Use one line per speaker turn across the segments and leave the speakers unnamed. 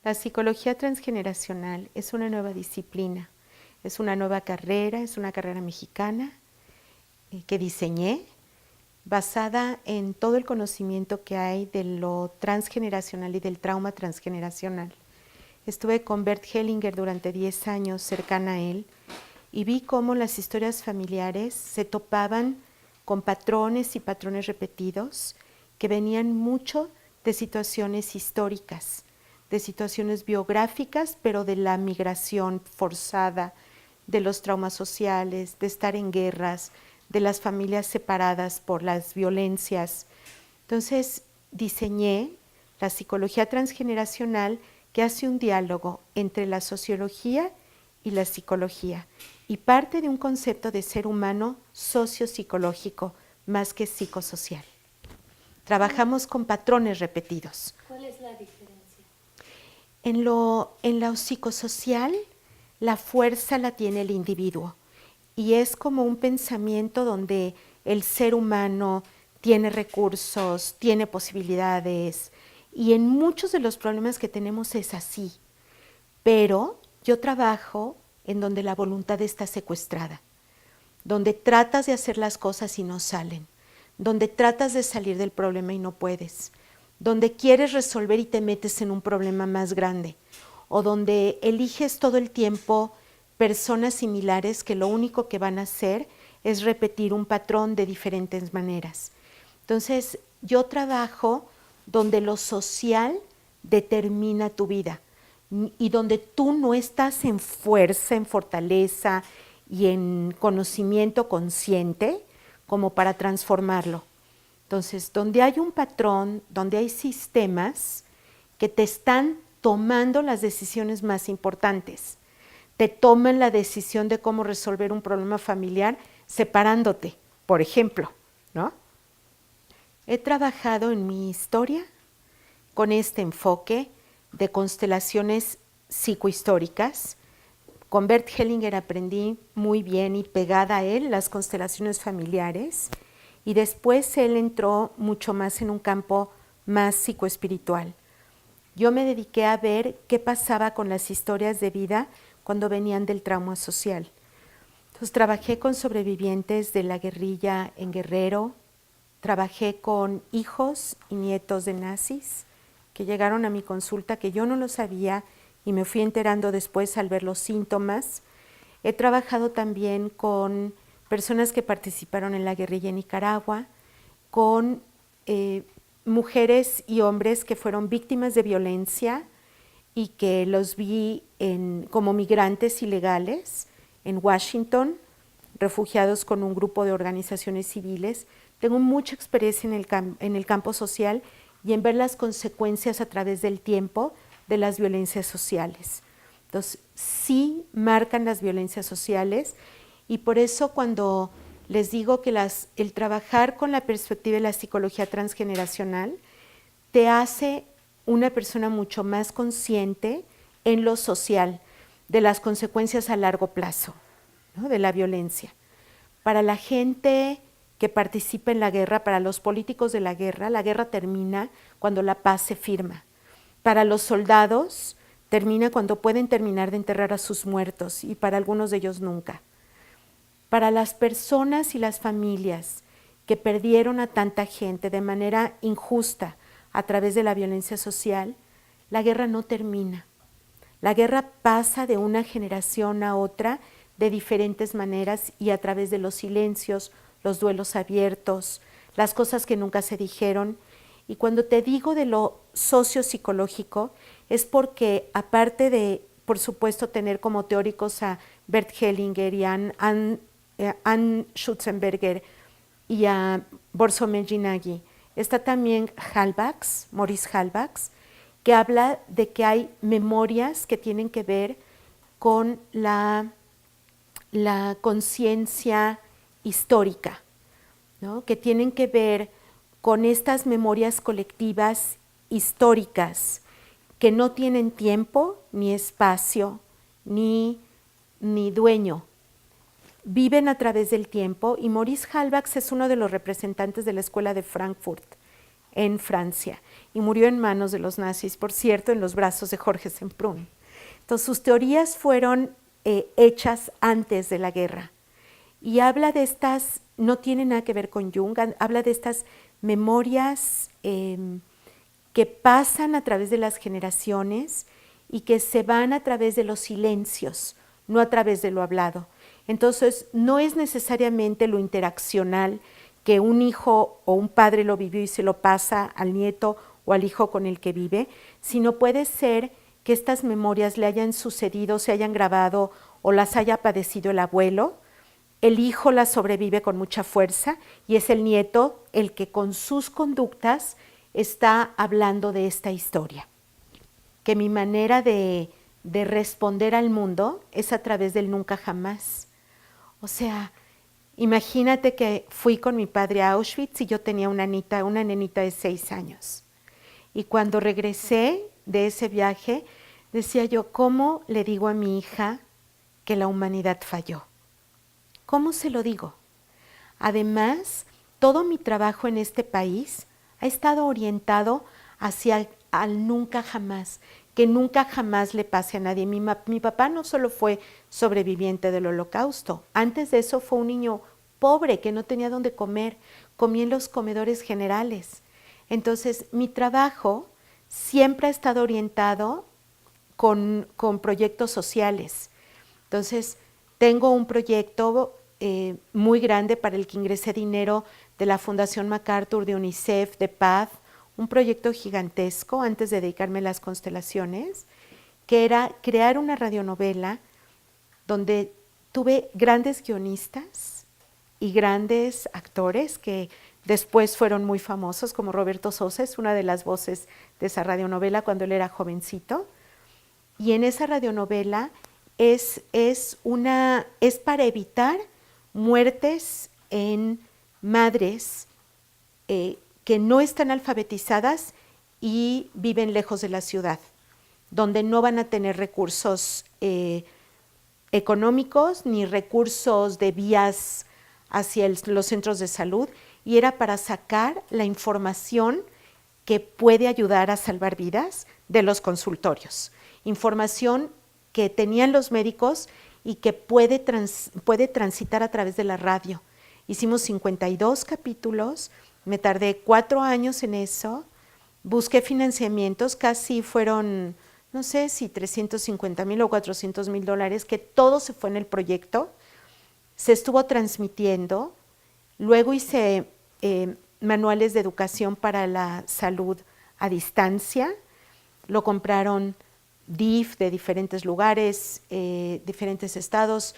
La psicología transgeneracional es una nueva disciplina, es una nueva carrera, es una carrera mexicana que diseñé basada en todo el conocimiento que hay de lo transgeneracional y del trauma transgeneracional. Estuve con Bert Hellinger durante 10 años cercana a él y vi cómo las historias familiares se topaban con patrones y patrones repetidos que venían mucho de situaciones históricas, de situaciones biográficas, pero de la migración forzada, de los traumas sociales, de estar en guerras, de las familias separadas por las violencias. Entonces diseñé la psicología transgeneracional que hace un diálogo entre la sociología y la psicología y parte de un concepto de ser humano sociopsicológico más que psicosocial. Trabajamos con patrones repetidos.
¿Cuál es la diferencia?
En lo psicosocial, la fuerza la tiene el individuo y es como un pensamiento donde el ser humano tiene recursos, tiene posibilidades y en muchos de los problemas que tenemos es así. Pero yo trabajo en donde la voluntad está secuestrada, donde tratas de hacer las cosas y no salen, donde tratas de salir del problema y no puedes, donde quieres resolver y te metes en un problema más grande, o donde eliges todo el tiempo personas similares que lo único que van a hacer es repetir un patrón de diferentes maneras. Entonces, yo trabajo donde lo social determina tu vida y donde tú no estás en fuerza, en fortaleza y en conocimiento consciente como para transformarlo. Entonces, donde hay un patrón, donde hay sistemas que te están tomando las decisiones más importantes, te toman la decisión de cómo resolver un problema familiar separándote, por ejemplo, ¿no? He trabajado en mi historia con este enfoque de constelaciones psicohistóricas. Con Bert Hellinger aprendí muy bien y pegada a él las constelaciones familiares y después él entró mucho más en un campo más psicoespiritual. Yo me dediqué a ver qué pasaba con las historias de vida cuando venían del trauma social. Entonces trabajé con sobrevivientes de la guerrilla en Guerrero, trabajé con hijos y nietos de nazis que llegaron a mi consulta que yo no lo sabía y me fui enterando después al ver los síntomas. He trabajado también con personas que participaron en la guerrilla en Nicaragua, con mujeres y hombres que fueron víctimas de violencia y que los vi como migrantes ilegales en Washington, refugiados con un grupo de organizaciones civiles. Tengo mucha experiencia en el campo social y en ver las consecuencias a través del tiempo de las violencias sociales. Entonces, sí marcan las violencias sociales y por eso cuando les digo que el trabajar con la perspectiva de la psicología transgeneracional te hace una persona mucho más consciente en lo social de las consecuencias a largo plazo, ¿no? De la violencia. Para la gente que participa en la guerra, para los políticos de la guerra termina cuando la paz se firma. Para los soldados, termina cuando pueden terminar de enterrar a sus muertos y para algunos de ellos nunca. Para las personas y las familias que perdieron a tanta gente de manera injusta a través de la violencia social, la guerra no termina. La guerra pasa de una generación a otra de diferentes maneras y a través de los silencios, los duelos abiertos, las cosas que nunca se dijeron. Y cuando te digo de lo sociopsicológico es porque aparte de, por supuesto, tener como teóricos a Bert Hellinger y a Anne Schutzenberger y a Borzomej Nagy, está también Maurice Halbach, que habla de que hay memorias que tienen que ver con la conciencia histórica, ¿no? Que tienen que ver con estas memorias colectivas históricas que no tienen tiempo, ni espacio, ni dueño. Viven a través del tiempo y Maurice Halbach es uno de los representantes de la Escuela de Frankfurt en Francia y murió en manos de los nazis, por cierto, en los brazos de Jorge Semprún. Entonces sus teorías fueron hechas antes de la guerra y habla de estas, no tiene nada que ver con Jung, habla de estas memorias que pasan a través de las generaciones y que se van a través de los silencios, no a través de lo hablado. Entonces, no es necesariamente lo interaccional que un hijo o un padre lo vivió y se lo pasa al nieto o al hijo con el que vive, sino puede ser que estas memorias le hayan sucedido, se hayan grabado o las haya padecido el abuelo, el hijo las sobrevive con mucha fuerza y es el nieto el que con sus conductas está hablando de esta historia. Que mi manera de responder al mundo es a través del nunca jamás. O sea, imagínate que fui con mi padre a Auschwitz y yo tenía una nenita de 6 años. Y cuando regresé de ese viaje, decía yo, ¿cómo le digo a mi hija que la humanidad falló? ¿Cómo se lo digo? Además, todo mi trabajo en este país ha estado orientado hacia al nunca jamás, que nunca jamás le pase a nadie. Mi papá no solo fue sobreviviente del Holocausto, antes de eso fue un niño pobre que no tenía dónde comer, comía en los comedores generales. Entonces, mi trabajo siempre ha estado orientado con proyectos sociales. Entonces, tengo un proyecto muy grande para el que ingresé dinero de la Fundación MacArthur, de UNICEF, de PATH, un proyecto gigantesco antes de dedicarme a las constelaciones, que era crear una radionovela donde tuve grandes guionistas y grandes actores que después fueron muy famosos, como Roberto Sosa, es una de las voces de esa radionovela cuando él era jovencito. Y en esa radionovela es para evitar muertes en madres que no están alfabetizadas y viven lejos de la ciudad, donde no van a tener recursos económicos ni recursos de vías hacia los centros de salud, y era para sacar la información que puede ayudar a salvar vidas de los consultorios, información que tenían los médicos y que puede transitar a través de la radio. Hicimos 52 capítulos, me tardé 4 años en eso, busqué financiamientos, casi fueron, no sé si 350,000 o 400,000 dólares, que todo se fue en el proyecto, se estuvo transmitiendo, luego hice manuales de educación para la salud a distancia, lo compraron DIF de diferentes lugares, diferentes estados,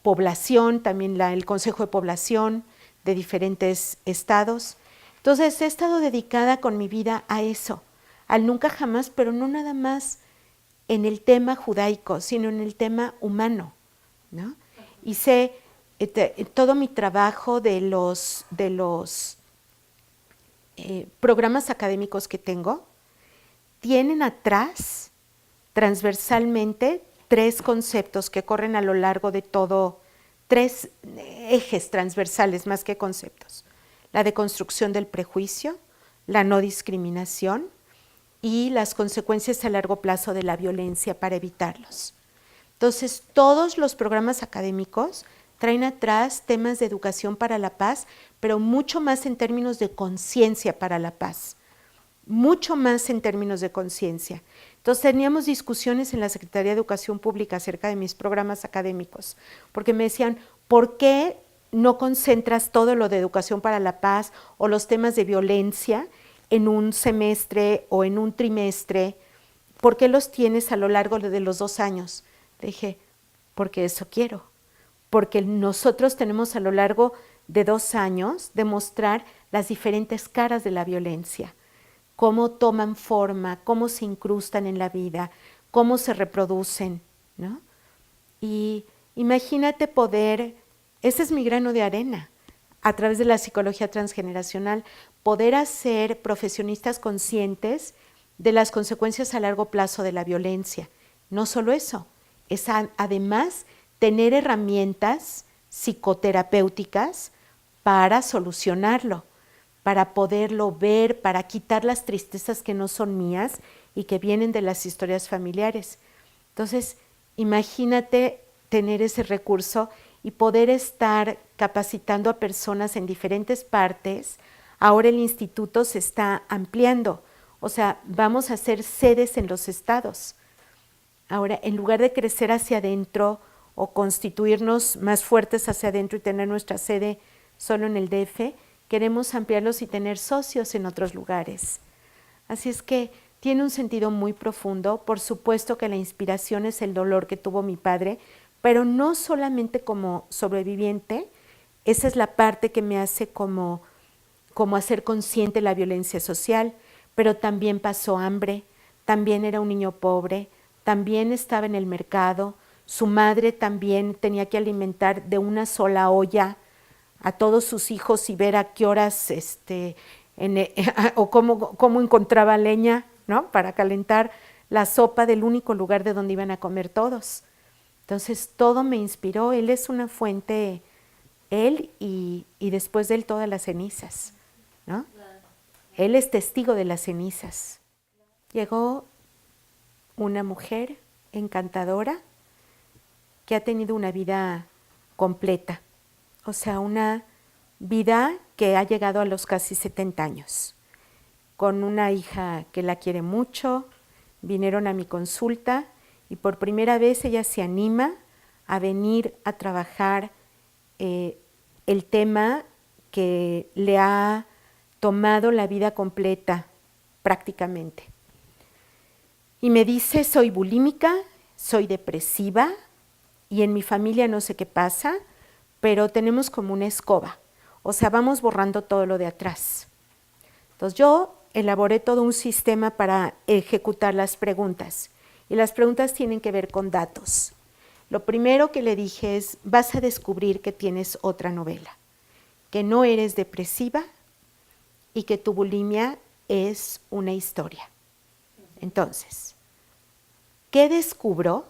población, también el Consejo de Población de diferentes estados. Entonces he estado dedicada con mi vida a eso, al nunca jamás, pero no nada más en el tema judaico, sino en el tema humano, ¿no? Hice todo mi trabajo de los programas académicos que tengo, tienen atrás transversalmente 3 conceptos que corren a lo largo de todo, 3 ejes transversales más que conceptos: la deconstrucción del prejuicio, la no discriminación y las consecuencias a largo plazo de la violencia para evitarlos. Entonces, todos los programas académicos traen atrás temas de educación para la paz, pero mucho más en términos de conciencia para la paz, mucho más en términos de conciencia. Entonces teníamos discusiones en la Secretaría de Educación Pública acerca de mis programas académicos, porque me decían, ¿por qué no concentras todo lo de educación para la paz o los temas de violencia en un semestre o en un trimestre? ¿Por qué los tienes a lo largo de los 2 años? Le dije, porque eso quiero, porque nosotros tenemos a lo largo de 2 años demostrar las diferentes caras de la violencia, cómo toman forma, cómo se incrustan en la vida, cómo se reproducen, ¿no? Y imagínate poder, ese es mi grano de arena, a través de la psicología transgeneracional, poder hacer profesionistas conscientes de las consecuencias a largo plazo de la violencia. No solo eso, es además tener herramientas psicoterapéuticas para solucionarlo. para poderlo ver, para quitar las tristezas que no son mías y que vienen de las historias familiares. Entonces, imagínate tener ese recurso y poder estar capacitando a personas en diferentes partes. Ahora el instituto se está ampliando, o sea, vamos a hacer sedes en los estados. Ahora, en lugar de crecer hacia adentro o constituirnos más fuertes hacia adentro y tener nuestra sede solo en el DF, queremos ampliarlos y tener socios en otros lugares. Así es que tiene un sentido muy profundo. Por supuesto que la inspiración es el dolor que tuvo mi padre, pero no solamente como sobreviviente, esa es la parte que me hace como hacer consciente la violencia social, pero también pasó hambre, también era un niño pobre, también estaba en el mercado, su madre también tenía que alimentar de una sola olla a todos sus hijos y ver a qué horas o cómo encontraba leña, ¿no? Para calentar la sopa del único lugar de donde iban a comer todos. Entonces todo me inspiró, él es una fuente, él y después de él todas las cenizas, ¿no? Él es testigo de las cenizas. Llegó una mujer encantadora que ha tenido una vida completa, o sea, una vida que ha llegado a los casi 70 años, con una hija que la quiere mucho. Vinieron a mi consulta y por primera vez ella se anima a venir a trabajar el tema que le ha tomado la vida completa prácticamente. Y me dice, soy bulímica, soy depresiva y en mi familia no sé qué pasa, pero tenemos como una escoba, o sea, vamos borrando todo lo de atrás. Entonces yo elaboré todo un sistema para ejecutar las preguntas y las preguntas tienen que ver con datos. Lo primero que le dije es, vas a descubrir que tienes otra novela, que no eres depresiva y que tu bulimia es una historia. Entonces, ¿qué descubro?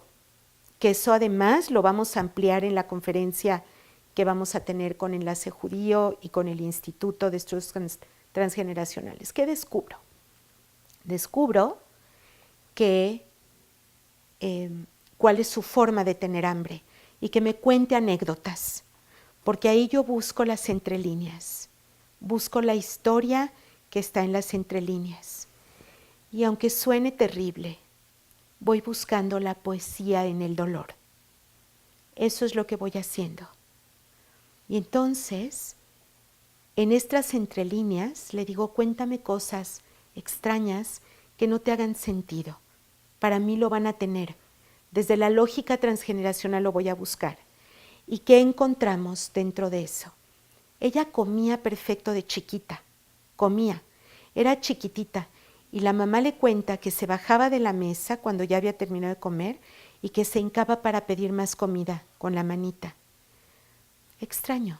Que eso además lo vamos a ampliar en la conferencia que vamos a tener con Enlace Judío y con el Instituto de Estudios Transgeneracionales. ¿Qué descubro? Descubro que cuál es su forma de tener hambre y que me cuente anécdotas, porque ahí yo busco las entrelíneas, busco la historia que está en las entrelíneas. Y aunque suene terrible, voy buscando la poesía en el dolor. Eso es lo que voy haciendo. Y entonces, en estas entrelíneas, le digo, cuéntame cosas extrañas que no te hagan sentido. Para mí lo van a tener. Desde la lógica transgeneracional lo voy a buscar. ¿Y qué encontramos dentro de eso? Ella comía perfecto de chiquita. Comía. Era chiquitita. Y la mamá le cuenta que se bajaba de la mesa cuando ya había terminado de comer y que se hincaba para pedir más comida con la manita. Extraño.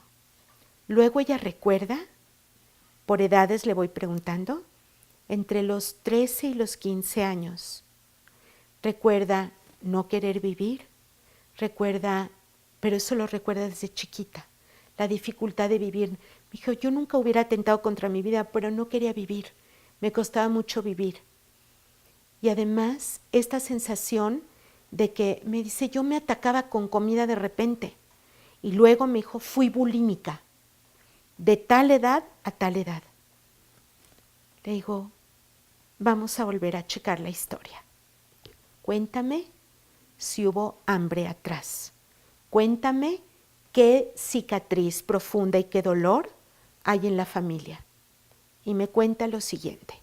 Luego ella recuerda, por edades le voy preguntando, entre los 13 y los 15 años. Recuerda no querer vivir, recuerda, pero eso lo recuerda desde chiquita, la dificultad de vivir. Me dijo, yo nunca hubiera atentado contra mi vida, pero no quería vivir, me costaba mucho vivir. Y además, esta sensación de que me dice, yo me atacaba con comida de repente. Y luego me dijo, fui bulímica, de tal edad a tal edad. Le digo, vamos a volver a checar la historia. Cuéntame si hubo hambre atrás. Cuéntame qué cicatriz profunda y qué dolor hay en la familia. Y me cuenta lo siguiente.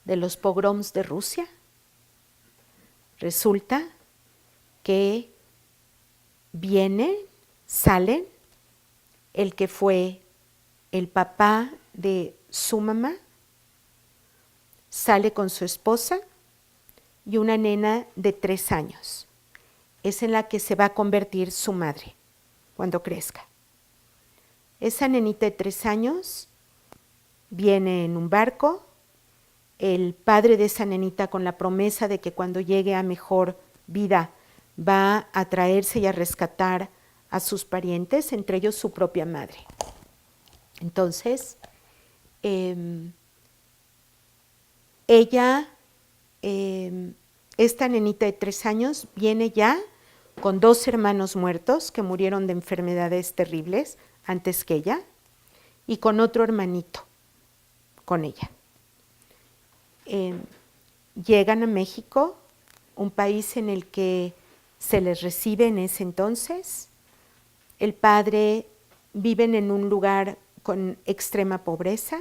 De los pogroms de Rusia, resulta que salen el que fue el papá de su mamá, sale con su esposa y una nena de 3 años. Es en la que se va a convertir su madre cuando crezca. Esa nenita de 3 años viene en un barco, el padre de esa nenita con la promesa de que cuando llegue a mejor vida va a traerse y a rescatar a sus parientes, entre ellos su propia madre. Entonces, ella, esta nenita de 3 años, viene ya con 2 hermanos muertos que murieron de enfermedades terribles antes que ella, y con otro hermanito con ella. Llegan a México, un país en el que se les recibe en ese entonces. El padre vive en un lugar con extrema pobreza,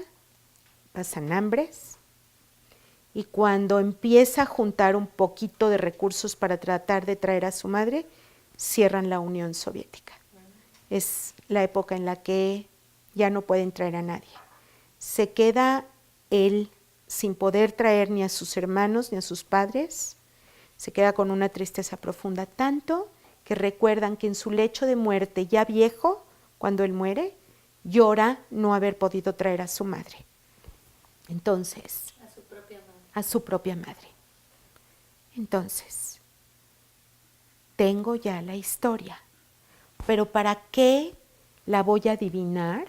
pasan hambres, y cuando empieza a juntar un poquito de recursos para tratar de traer a su madre, cierran la Unión Soviética. Es la época en la que ya no pueden traer a nadie. Se queda él sin poder traer ni a sus hermanos ni a sus padres, se queda con una tristeza profunda, tanto que recuerdan que en su lecho de muerte, ya viejo, cuando él muere, llora no haber podido traer a su madre. Entonces, a su propia madre. Entonces, tengo ya la historia, pero ¿para qué la voy a adivinar?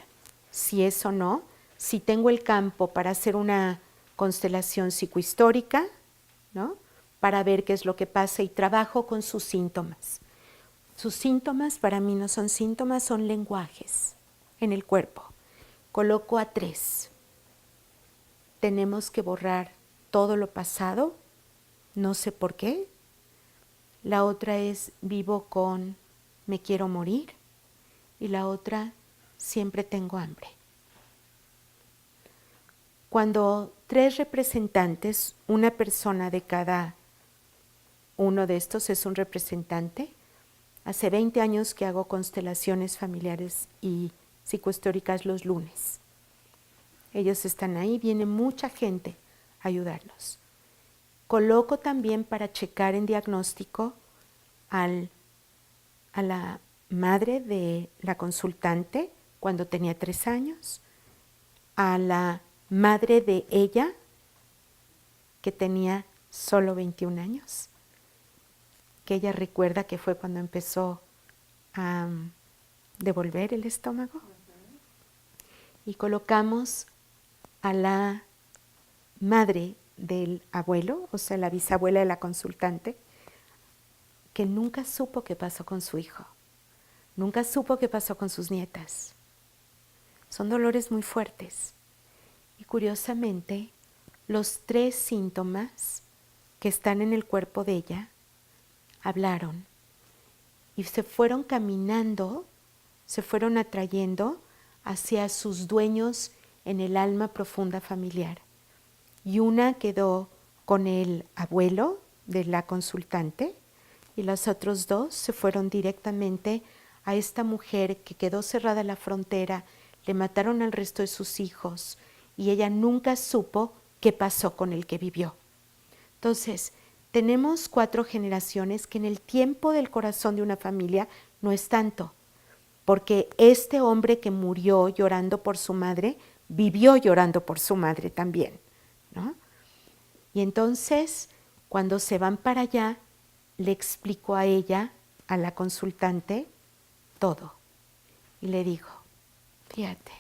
Si es o no, si tengo el campo para hacer una constelación psicohistórica, ¿no? Para ver qué es lo que pasa y trabajo con sus síntomas. Sus síntomas para mí no son síntomas, son lenguajes en el cuerpo. Coloco a 3. Tenemos que borrar todo lo pasado, no sé por qué. La otra es vivo con me quiero morir y la otra siempre tengo hambre. Cuando 3 representantes, una persona de cada uno de estos es un representante, hace 20 años que hago constelaciones familiares y psicohistóricas los lunes. Ellos están ahí, viene mucha gente a ayudarlos. Coloco también para checar en diagnóstico a la madre de la consultante cuando tenía 3 años, a la madre de ella que tenía solo 21 años, que ella recuerda que fue cuando empezó a devolver el estómago. Y colocamos a la madre del abuelo, o sea, la bisabuela de la consultante, que nunca supo qué pasó con su hijo, nunca supo qué pasó con sus nietas. Son dolores muy fuertes. Y curiosamente, los 3 síntomas que están en el cuerpo de ella hablaron y se fueron caminando, se fueron atrayendo hacia sus dueños en el alma profunda familiar. Y una quedó con el abuelo de la consultante y los otros 2 se fueron directamente a esta mujer que quedó cerrada la frontera, le mataron al resto de sus hijos y ella nunca supo qué pasó con el que vivió. Entonces, tenemos 4 generaciones que en el tiempo del corazón de una familia no es tanto, porque este hombre que murió llorando por su madre, vivió llorando por su madre también, ¿no? Y entonces, cuando se van para allá, le explico a ella, a la consultante, todo. Y le digo, fíjate,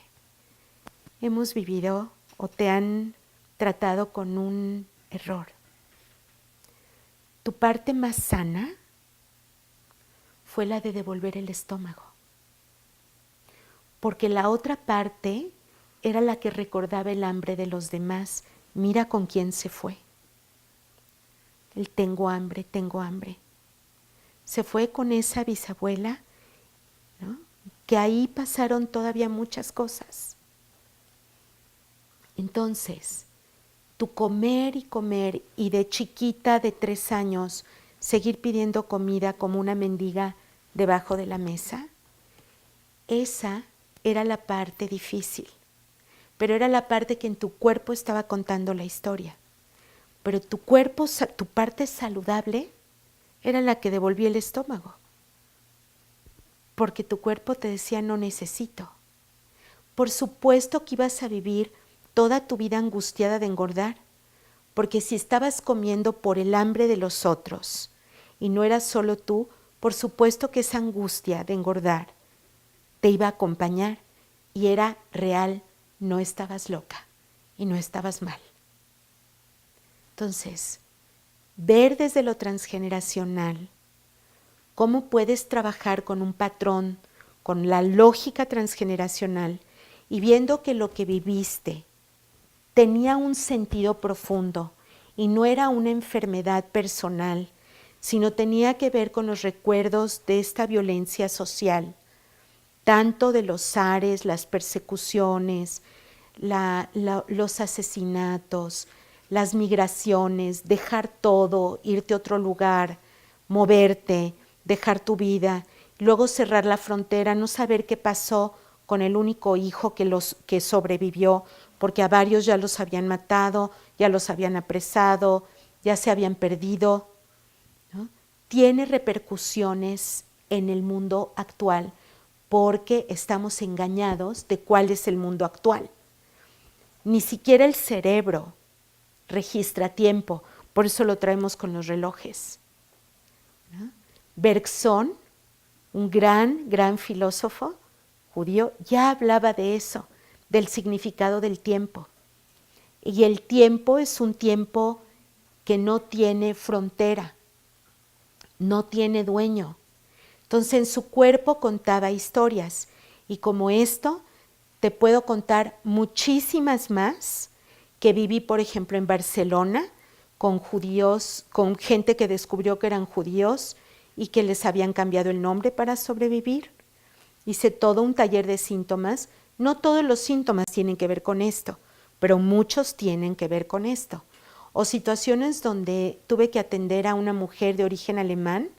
hemos vivido o te han tratado con un error. Tu parte más sana fue la de devolver el estómago, porque la otra parte era la que recordaba el hambre de los demás. Mira con quién se fue. El tengo hambre, tengo hambre. Se fue con esa bisabuela, ¿no? Que ahí pasaron todavía muchas cosas. Entonces, tu comer y comer y de chiquita de 3 años seguir pidiendo comida como una mendiga debajo de la mesa, esa era la parte difícil, pero era la parte que en tu cuerpo estaba contando la historia. Pero tu cuerpo, tu parte saludable, era la que devolvía el estómago, porque tu cuerpo te decía no necesito. Por supuesto que ibas a vivir toda tu vida angustiada de engordar, porque si estabas comiendo por el hambre de los otros y no eras solo tú, por supuesto que esa angustia de engordar te iba a acompañar y era real no estabas loca y no estabas mal. Entonces, ver desde lo transgeneracional cómo puedes trabajar con un patrón, con la lógica transgeneracional y viendo que lo que viviste tenía un sentido profundo y no era una enfermedad personal, sino tenía que ver con los recuerdos de esta violencia social, tanto de los zares, las persecuciones, los asesinatos, las migraciones, dejar todo, irte a otro lugar, moverte, dejar tu vida, luego cerrar la frontera, no saber qué pasó con el único hijo que sobrevivió, porque a varios ya los habían matado, ya los habían apresado, ya se habían perdido, ¿no? Tiene repercusiones en el mundo actual porque estamos engañados de cuál es el mundo actual. Ni siquiera el cerebro registra tiempo, por eso lo traemos con los relojes, ¿no? Bergson, un gran filósofo judío, ya hablaba de eso, del significado del tiempo. Y el tiempo es un tiempo que no tiene frontera, no tiene dueño. Entonces en su cuerpo contaba historias y como esto te puedo contar muchísimas más que viví, por ejemplo, en Barcelona con judíos, con gente que descubrió que eran judíos y que les habían cambiado el nombre para sobrevivir. Hice todo un taller de síntomas. No todos los síntomas tienen que ver con esto, pero muchos tienen que ver con esto. O situaciones donde tuve que atender a una mujer de origen alemán,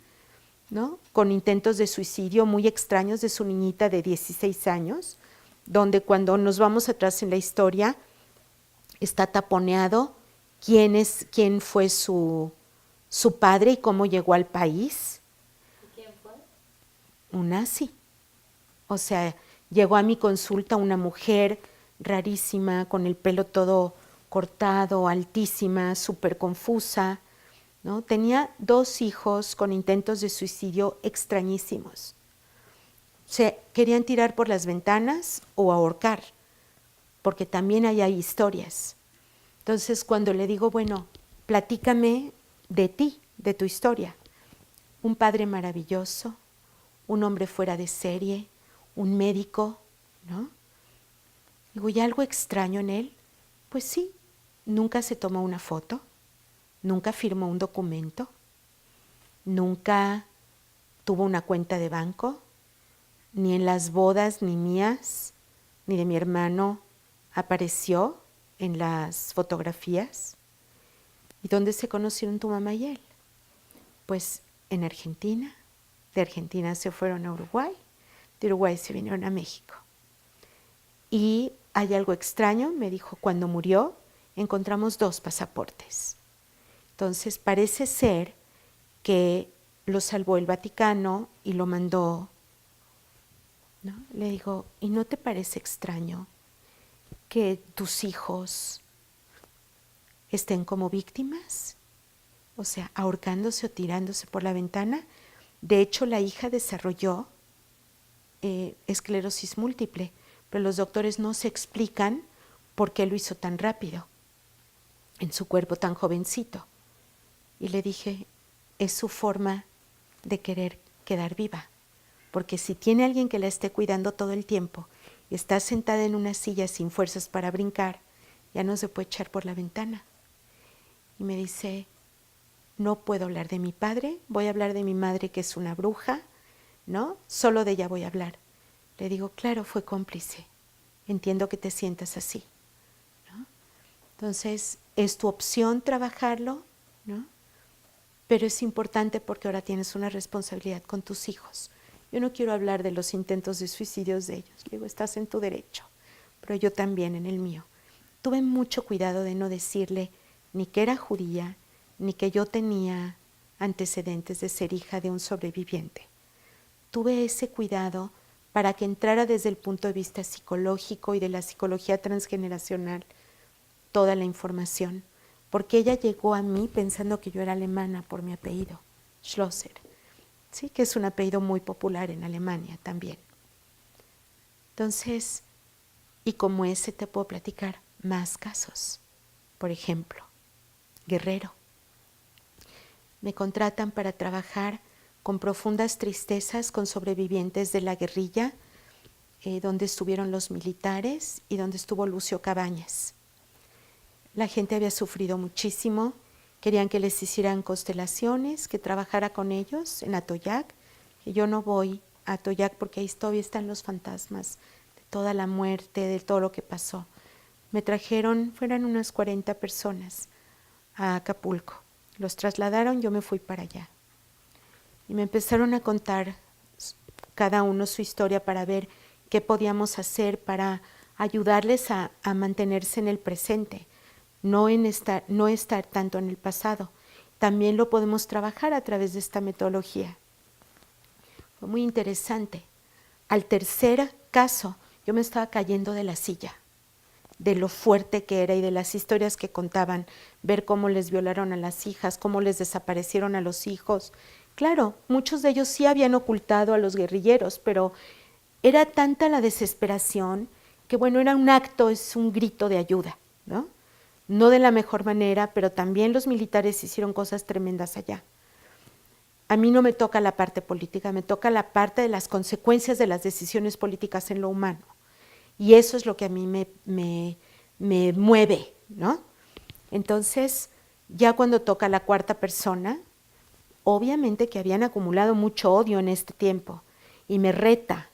¿no? Con intentos de suicidio muy extraños de su niñita de 16 años, donde cuando nos vamos atrás en la historia está taponeado quién fue su padre y cómo llegó al país.
¿Quién fue?
Un nazi. O sea, llegó a mi consulta una mujer rarísima, con el pelo todo cortado, altísima, súper confusa, ¿no? Tenía 2 hijos con intentos de suicidio extrañísimos. Se querían tirar por las ventanas o ahorcar, porque también ahí hay historias. Entonces, cuando le digo, bueno, platícame de ti, de tu historia. Un padre maravilloso, un hombre fuera de serie, un médico, ¿no? Digo, ¿y algo extraño en él? Pues sí, nunca se tomó una foto, nunca firmó un documento, nunca tuvo una cuenta de banco, ni en las bodas ni mías, ni de mi hermano apareció en las fotografías. ¿Y dónde se conocieron tu mamá y él? Pues en Argentina. De Argentina se fueron a Uruguay, de Uruguay se vinieron a México. Y hay algo extraño, me dijo, cuando murió encontramos 2 pasaportes. Entonces parece ser que lo salvó el Vaticano y lo mandó, ¿no? Le digo, ¿y no te parece extraño que tus hijos estén como víctimas? O sea, ahorcándose o tirándose por la ventana. De hecho, la hija desarrolló esclerosis múltiple, pero los doctores no se explican por qué lo hizo tan rápido, en su cuerpo tan jovencito. Y le dije, es su forma de querer quedar viva, porque si tiene alguien que la esté cuidando todo el tiempo y está sentada en una silla sin fuerzas para brincar, ya no se puede echar por la ventana. Y me dice, no puedo hablar de mi padre, voy a hablar de mi madre que es una bruja, ¿no? Solo de ella voy a hablar. Le digo, claro, fue cómplice, entiendo que te sientas así, ¿no? Entonces, es tu opción trabajarlo, ¿no? Pero es importante porque ahora tienes una responsabilidad con tus hijos. Yo no quiero hablar de los intentos de suicidios de ellos. Le digo, estás en tu derecho, pero yo también en el mío. Tuve mucho cuidado de no decirle ni que era judía, ni que yo tenía antecedentes de ser hija de un sobreviviente. Tuve ese cuidado para que entrara desde el punto de vista psicológico y de la psicología transgeneracional toda la información, porque ella llegó a mí pensando que yo era alemana por mi apellido, Schlosser, ¿sí? Que es un apellido muy popular en Alemania también. Entonces, Y como ese te puedo platicar más casos. Por ejemplo, Guerrero. Me contratan para trabajar con profundas tristezas con sobrevivientes de la guerrilla, donde estuvieron los militares y donde estuvo Lucio Cabañas. La gente había sufrido muchísimo, querían que les hicieran constelaciones, que trabajara con ellos en Atoyac. Y yo no voy a Atoyac porque ahí todavía están los fantasmas de toda la muerte, de todo lo que pasó. Me trajeron, fueron unas 40 personas a Acapulco. Los trasladaron, yo me fui para allá. Y me empezaron a contar cada uno su historia para ver qué podíamos hacer para ayudarles a mantenerse en el presente, no estar tanto en el pasado. También lo podemos trabajar a través de esta metodología. Fue muy interesante. Al tercer caso, yo me estaba cayendo de la silla, de lo fuerte que era y de las historias que contaban, ver cómo les violaron a las hijas, cómo les desaparecieron a los hijos. Claro, muchos de ellos sí habían ocultado a los guerrilleros, pero era tanta la desesperación que bueno, era un acto, es un grito de ayuda, ¿no? No de la mejor manera, pero también los militares hicieron cosas tremendas allá. A mí no me toca la parte política, me toca la parte de las consecuencias de las decisiones políticas en lo humano. Y eso es lo que a mí me mueve, ¿no? Entonces, ya cuando toca la cuarta persona, obviamente que habían acumulado mucho odio en este tiempo, y me reta,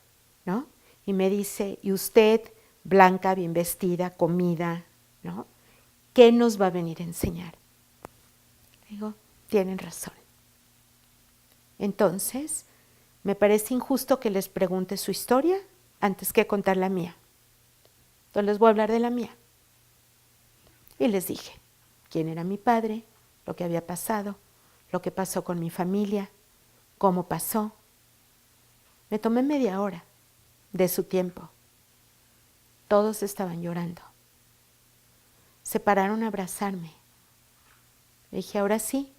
¿no? Y me dice, ¿y usted, blanca, bien vestida, comida, ¿no? ¿Qué nos va a venir a enseñar? Digo, tienen razón. Entonces, me parece injusto que les pregunte su historia antes que contar la mía. Entonces les voy a hablar de la mía. Y les dije quién era mi padre, lo que había pasado, lo que pasó con mi familia, cómo pasó. Me tomé media hora de su tiempo. Todos estaban llorando. Se pararon a abrazarme. Le dije, ahora sí,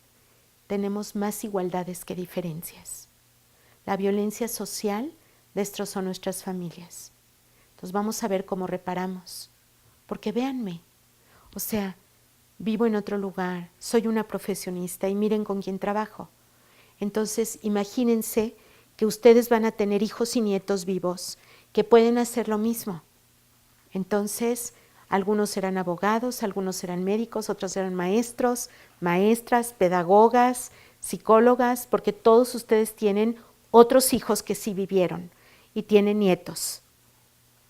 tenemos más igualdades que diferencias. La violencia social destrozó nuestras familias. Entonces vamos a ver cómo reparamos. Porque véanme, o sea, vivo en otro lugar, soy una profesionista y miren con quién trabajo. Entonces imagínense que ustedes van a tener hijos y nietos vivos que pueden hacer lo mismo. Entonces, algunos serán abogados, algunos serán médicos, otros serán maestros, maestras, pedagogas, psicólogas, porque todos ustedes tienen otros hijos que sí vivieron y tienen nietos.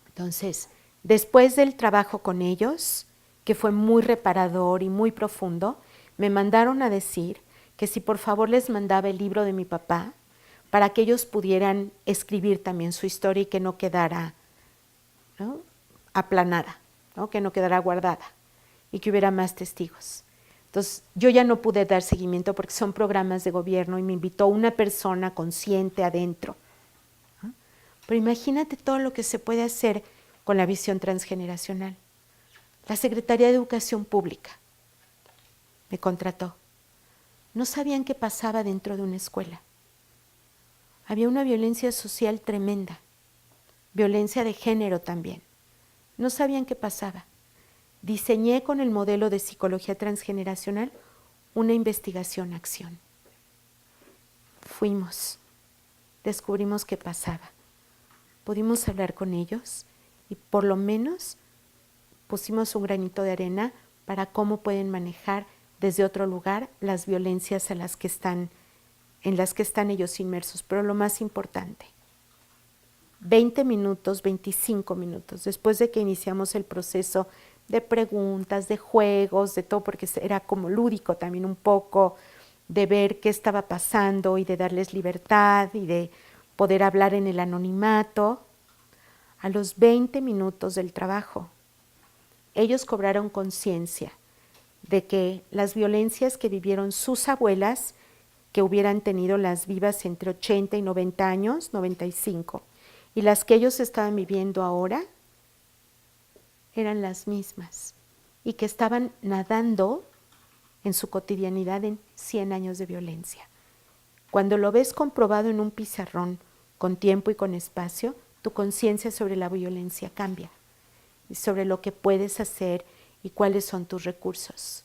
Entonces, después del trabajo con ellos, que fue muy reparador y muy profundo, me mandaron a decir que si por favor les mandaba el libro de mi papá para que ellos pudieran escribir también su historia y que no quedara, ¿no?, aplanada, ¿no?, que no quedara guardada y que hubiera más testigos. Entonces, yo ya no pude dar seguimiento porque son programas de gobierno y me invitó una persona consciente adentro. Pero imagínate todo lo que se puede hacer con la visión transgeneracional. La Secretaría de Educación Pública me contrató. No sabían qué pasaba dentro de una escuela. Había una violencia social tremenda, violencia de género también. No sabían qué pasaba. Diseñé con el modelo de psicología transgeneracional una investigación-acción. Fuimos, descubrimos qué pasaba. Pudimos hablar con ellos y por lo menos pusimos un granito de arena para cómo pueden manejar desde otro lugar las violencias en las que están ellos inmersos. Pero lo más importante, 20 minutos, 25 minutos, después de que iniciamos el proceso de preguntas, de juegos, de todo, porque era como lúdico también un poco, de ver qué estaba pasando y de darles libertad y de poder hablar en el anonimato. A los 20 minutos del trabajo, ellos cobraron conciencia de que las violencias que vivieron sus abuelas, que hubieran tenido las vivas entre 80 y 90 años, 95, y las que ellos estaban viviendo ahora, eran las mismas, y que estaban nadando en su cotidianidad en 100 años de violencia. Cuando lo ves comprobado en un pizarrón, con tiempo y con espacio, tu conciencia sobre la violencia cambia. y sobre lo que puedes hacer y cuáles son tus recursos.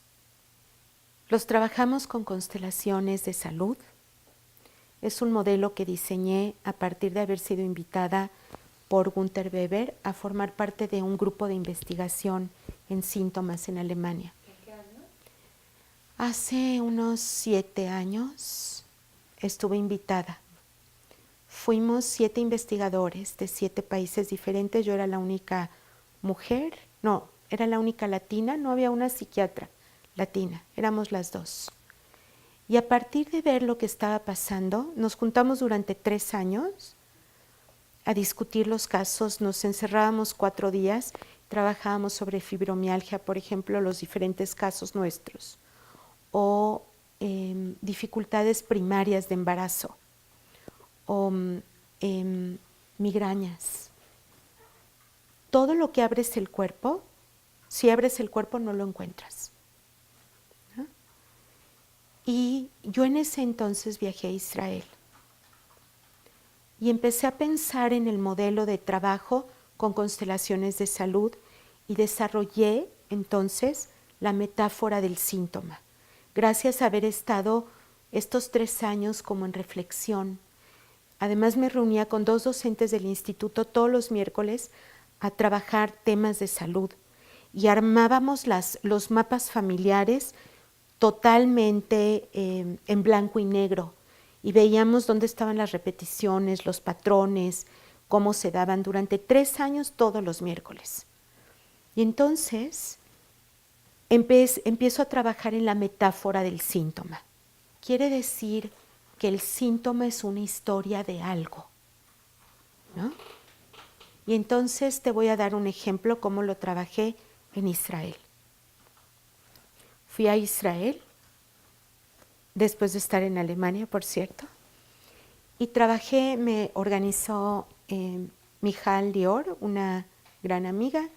Los trabajamos con constelaciones de salud. Es un modelo que diseñé a partir de haber sido invitada por Gunther Weber a formar parte de un grupo de investigación en síntomas en Alemania.
¿En qué año?
Hace unos 7 años estuve invitada. Fuimos 7 investigadores de 7 países diferentes. Yo era la única mujer, no, era la única latina, no había una psiquiatra latina, éramos las 2. Y a partir de ver lo que estaba pasando, nos juntamos durante 3 años a discutir los casos, nos encerrábamos 4 días, trabajábamos sobre fibromialgia, por ejemplo, los diferentes casos nuestros, o dificultades primarias de embarazo, o migrañas. Todo lo que abres el cuerpo, si abres el cuerpo no lo encuentras. ¿No? Y yo en ese entonces viajé a Israel y empecé a pensar en el modelo de trabajo con constelaciones de salud y desarrollé entonces la metáfora del síntoma. Gracias a haber estado estos 3 años como en reflexión. Además me reunía con 2 docentes del instituto todos los miércoles a trabajar temas de salud y armábamos los mapas familiares totalmente en blanco y negro y veíamos dónde estaban las repeticiones, los patrones, cómo se daban durante 3 años todos los miércoles. Y entonces empiezo a trabajar en la metáfora del síntoma. Quiere decir que el síntoma es una historia de algo, ¿no? Y entonces te voy a dar un ejemplo cómo lo trabajé en Israel. Fui a Israel, después de estar en Alemania, por cierto, y trabajé, me organizó Michal Lior, una gran amiga,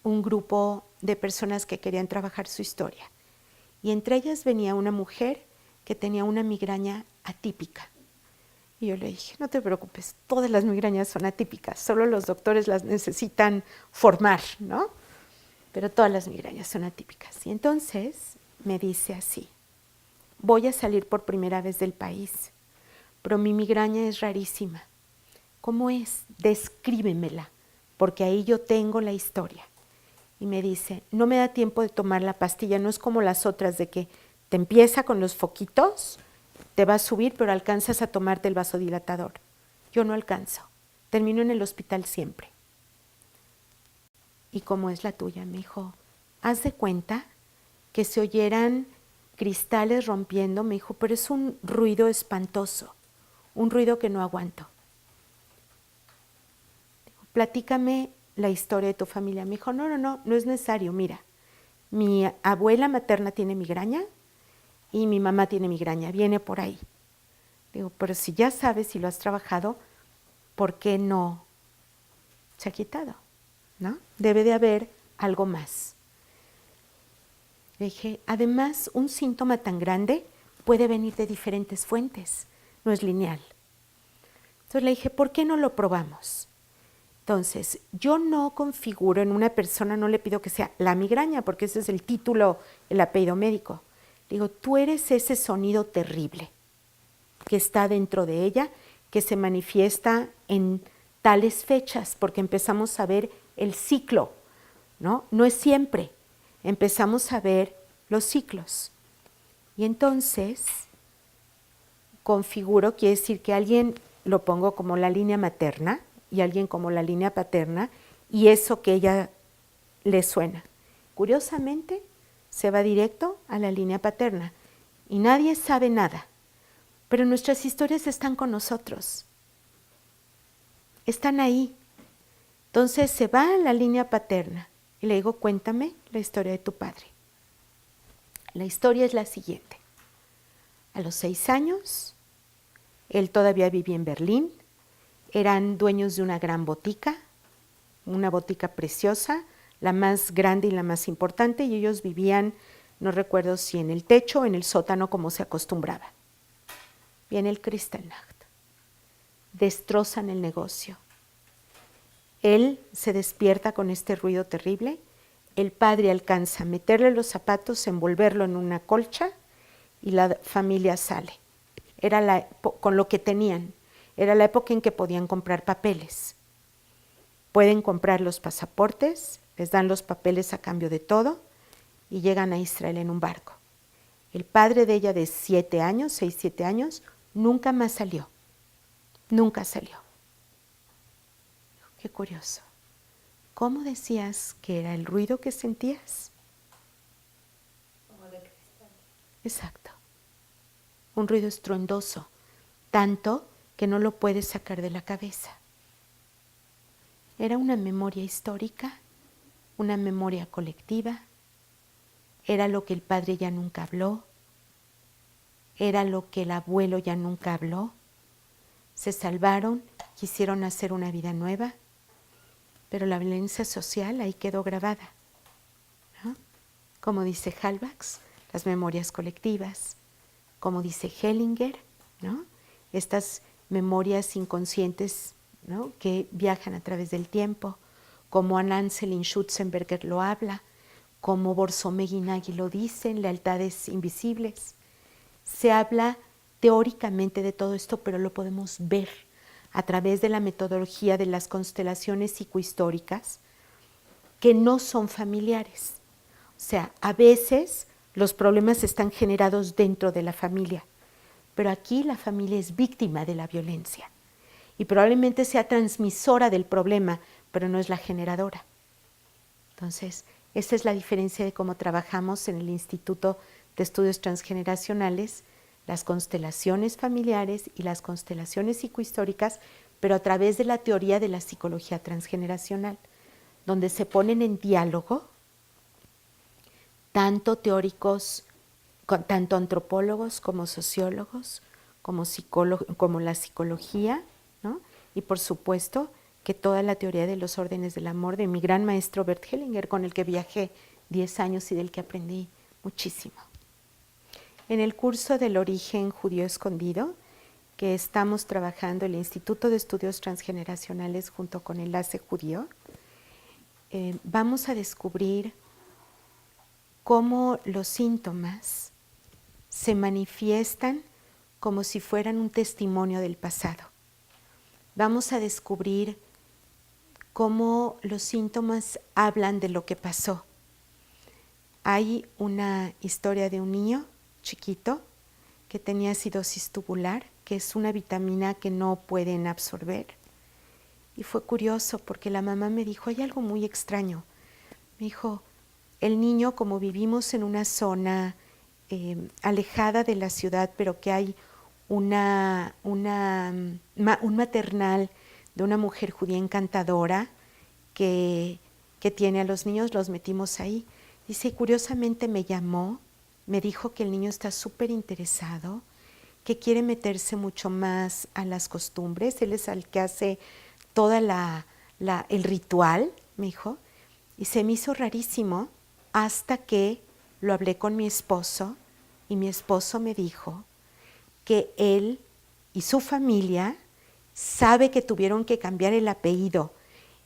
un grupo de personas que querían trabajar su historia. Y entre ellas venía una mujer que tenía una migraña atípica. Y yo le dije, no te preocupes, todas las migrañas son atípicas, solo los doctores las necesitan formar, ¿no? Pero todas las migrañas son atípicas. Y entonces me dice así, voy a salir por primera vez del país, pero mi migraña es rarísima. ¿Cómo es? Descríbemela, porque ahí yo tengo la historia. Y me dice, no me da tiempo de tomar la pastilla, no es como las otras de que te empieza con los foquitos, te va a subir, pero alcanzas a tomarte el vasodilatador. Yo no alcanzo, termino en el hospital siempre. ¿Y cómo es la tuya? Me dijo, haz de cuenta que se oyeran cristales rompiendo, me dijo, pero es un ruido espantoso, un ruido que no aguanto. Digo, platícame la historia de tu familia. Me dijo, no es necesario, mira, mi abuela materna tiene migraña y mi mamá tiene migraña, viene por ahí. Digo, pero si ya sabes y lo has trabajado, ¿por qué no se ha quitado? ¿No? Debe de haber algo más. Le dije, además, un síntoma tan grande puede venir de diferentes fuentes, no es lineal. Entonces le dije, ¿por qué no lo probamos? Entonces, yo no configuro en una persona, no le pido que sea la migraña, porque ese es el título, el apellido médico. Le digo, tú eres ese sonido terrible que está dentro de ella, que se manifiesta en tales fechas, porque empezamos a ver el ciclo, ¿no? No es siempre, empezamos a ver los ciclos. Y entonces, configuro, quiere decir que alguien lo pongo como la línea materna y alguien como la línea paterna, y eso que ella le suena. Curiosamente, se va directo a la línea paterna y nadie sabe nada, pero nuestras historias están con nosotros, están ahí. Entonces se va a la línea paterna y le digo, cuéntame la historia de tu padre. La historia es la siguiente. A los 6 años, él todavía vivía en Berlín, eran dueños de una gran botica, una botica preciosa, la más grande y la más importante, y ellos vivían, no recuerdo si en el techo o en el sótano como se acostumbraba. Viene el Kristallnacht, destrozan el negocio. Él se despierta con este ruido terrible, el padre alcanza a meterle los zapatos, envolverlo en una colcha y la familia sale. Era con lo que tenían, era la época en que podían comprar papeles. Pueden comprar los pasaportes, les dan los papeles a cambio de todo y llegan a Israel en un barco. El padre de ella de 7 años, 6, 7 años, nunca más salió. Nunca salió. Qué curioso. ¿Cómo decías que era el ruido que sentías?
Como de cristal.
Exacto. Un ruido estruendoso, tanto que no lo puedes sacar de la cabeza. Era una memoria histórica, una memoria colectiva, era lo que el padre ya nunca habló, era lo que el abuelo ya nunca habló. Se salvaron, quisieron hacer una vida nueva, pero la violencia social ahí quedó grabada, ¿no? Como dice Halifax, las memorias colectivas, como dice Hellinger, ¿no? Estas memorias inconscientes, ¿no?, que viajan a través del tiempo, como Ananselin Schutzenberger lo habla, como Borsomé-Guinagui lo dice en Lealtades Invisibles. Se habla teóricamente de todo esto, pero lo podemos ver a través de la metodología de las constelaciones psicohistóricas que no son familiares. O sea, a veces los problemas están generados dentro de la familia, pero aquí la familia es víctima de la violencia y probablemente sea transmisora del problema, pero no es la generadora. Entonces, esa es la diferencia de cómo trabajamos en el Instituto de Estudios Transgeneracionales, las constelaciones familiares y las constelaciones psicohistóricas, pero a través de la teoría de la psicología transgeneracional, donde se ponen en diálogo tanto teóricos, tanto antropólogos como sociólogos, como la psicología, ¿no? Y por supuesto que toda la teoría de los órdenes del amor de mi gran maestro Bert Hellinger, con el que viajé 10 años y del que aprendí muchísimo. En el curso del origen judío escondido, que estamos trabajando el Instituto de Estudios Transgeneracionales junto con Enlace Judío, vamos a descubrir cómo los síntomas se manifiestan como si fueran un testimonio del pasado. Vamos a descubrir cómo los síntomas hablan de lo que pasó. Hay una historia de un niño chiquito que tenía acidosis tubular, que es una vitamina que no pueden absorber. Y fue curioso porque la mamá me dijo, hay algo muy extraño. Me dijo, el niño, como vivimos en una zona alejada de la ciudad, pero que hay un maternal de una mujer judía encantadora que tiene a los niños, los metimos ahí. Dice, y curiosamente me llamó, me dijo que el niño está súper interesado, que quiere meterse mucho más a las costumbres, él es el que hace toda el ritual, me dijo, y se me hizo rarísimo hasta que lo hablé con mi esposo y mi esposo me dijo que él y su familia sabe que tuvieron que cambiar el apellido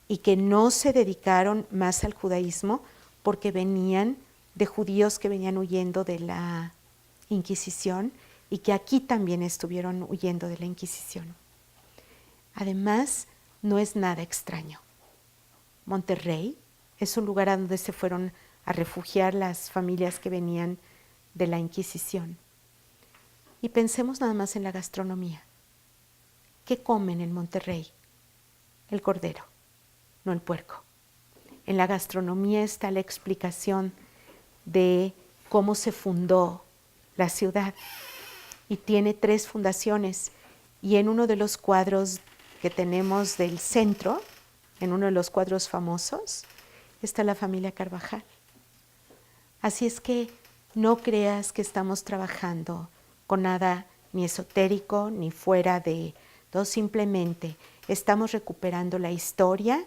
y que no se dedicaron más al judaísmo porque venían de judíos que venían huyendo de la Inquisición y que aquí también estuvieron huyendo de la Inquisición. Además, no es nada extraño. Monterrey es un lugar a donde se fueron a refugiar las familias que venían de la Inquisición. Y pensemos nada más en la gastronomía. ¿Qué comen en Monterrey? El cordero, no el puerco. En la gastronomía está la explicación de cómo se fundó la ciudad. Y tiene 3 fundaciones. Y en uno de los cuadros que tenemos del centro, en uno de los cuadros famosos, está la familia Carvajal. Así es que no creas que estamos trabajando con nada ni esotérico ni fuera de todo, simplemente estamos recuperando la historia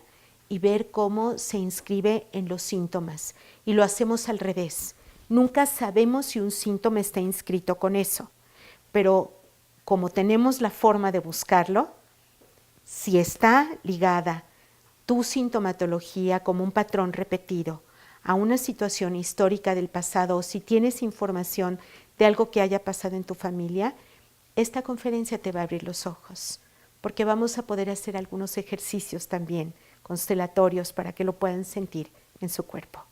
y ver cómo se inscribe en los síntomas. Y lo hacemos al revés. Nunca sabemos si un síntoma está inscrito con eso, pero como tenemos la forma de buscarlo, si está ligada tu sintomatología como un patrón repetido a una situación histórica del pasado, o si tienes información de algo que haya pasado en tu familia, esta conferencia te va a abrir los ojos, porque vamos a poder hacer algunos ejercicios también constelatorios para que lo puedan sentir en su cuerpo.